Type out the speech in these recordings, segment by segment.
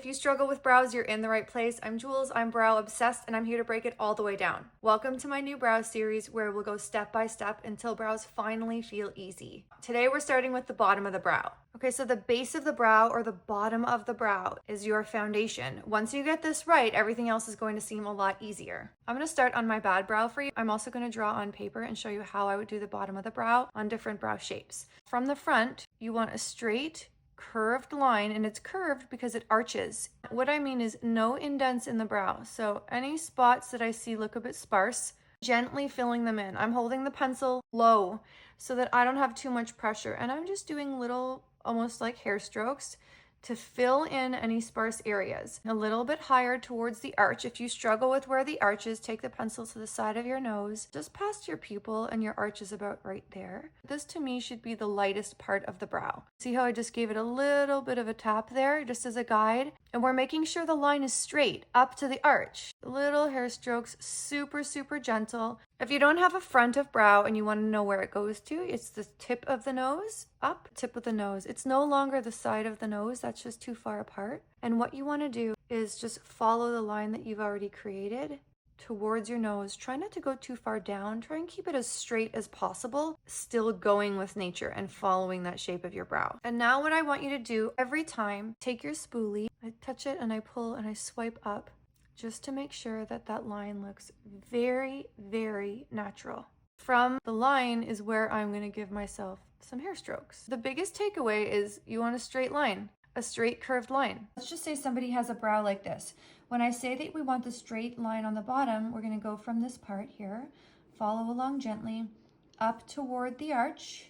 you struggle with brows, you're in the right place. I'm Jules, I'm brow obsessed, and I'm here to break it all the way down. Welcome to my new brow series where we'll go step by step until brows finally feel easy. Today we're starting with the bottom of the brow. Okay, so the base of the brow or the bottom of the brow is your foundation. Once you get this right, everything else is going to seem a lot easier. I'm going to start on my bad brow for you. I'm also going to draw on paper and show you how I would do the bottom of the brow on different brow shapes. From the front, you want a straight, curved line, and it's curved because it arches. What I mean is no indents in the brow. So any spots that I see look a bit sparse, gently filling them in. I'm holding the pencil low so that I don't have too much pressure, and I'm just doing little, almost like hair strokes, to fill in any sparse areas. A little bit higher towards the arch. If you struggle with where the arch is, take the pencil to the side of your nose, just past your pupil, and your arch is about right there. This to me should be the lightest part of the brow. See how I just gave it a little bit of a tap there, just as a guide? And we're making sure the line is straight up to the arch. Little hair strokes, super, super gentle. If you don't have a front of brow and you want to know where it goes to, it's the tip of the nose, up, tip of the nose. It's no longer the side of the nose, that's just too far apart. And what you want to do is just follow the line that you've already created towards your nose. Try not to go too far down. Try and keep it as straight as possible, still going with nature and following that shape of your brow. And now what I want you to do every time, take your spoolie, I touch it and I pull and I swipe up, just to make sure that that line looks very, very natural. From the line is where I'm going to give myself some hair strokes. The biggest takeaway is you want a straight line, a straight curved line. Let's just say somebody has a brow like this. When I say that we want the straight line on the bottom, we're going to go from this part here, follow along gently, up toward the arch,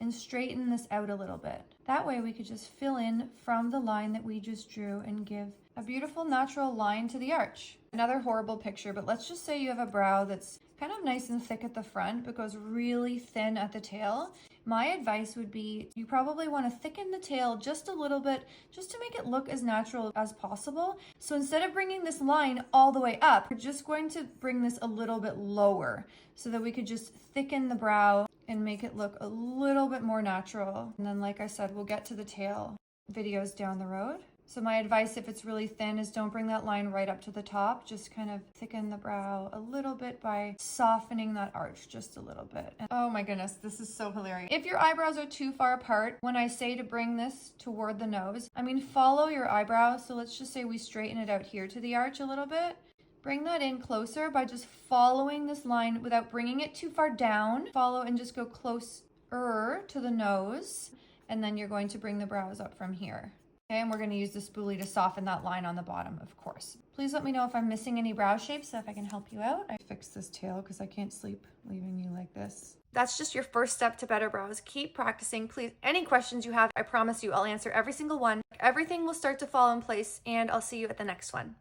and straighten this out a little bit. That way we could just fill in from the line that we just drew and give a beautiful natural line to the arch. Another horrible picture, but let's just say you have a brow that's kind of nice and thick at the front but goes really thin at the tail. My advice would be you probably want to thicken the tail just a little bit just to make it look as natural as possible. So instead of bringing this line all the way up, we're just going to bring this a little bit lower so that we could just thicken the brow and make it look a little bit more natural. And then, like I said, we'll get to the tail videos down the road. So my advice, if it's really thin, is don't bring that line right up to the top. Just kind of thicken the brow a little bit by softening that arch just a little bit. And oh my goodness, this is so hilarious. If your eyebrows are too far apart, when I say to bring this toward the nose, I mean follow your eyebrow. So let's just say we straighten it out here to the arch a little bit. Bring that in closer by just following this line without bringing it too far down. Follow and just go closer to the nose. And then you're going to bring the brows up from here. Okay, and we're going to use the spoolie to soften that line on the bottom, of course. Please let me know if I'm missing any brow shapes so if I can help you out. I fixed this tail because I can't sleep leaving you like this. That's just your first step to better brows. Keep practicing. Please, any questions you have, I promise you I'll answer every single one. Everything will start to fall in place, and I'll see you at the next one.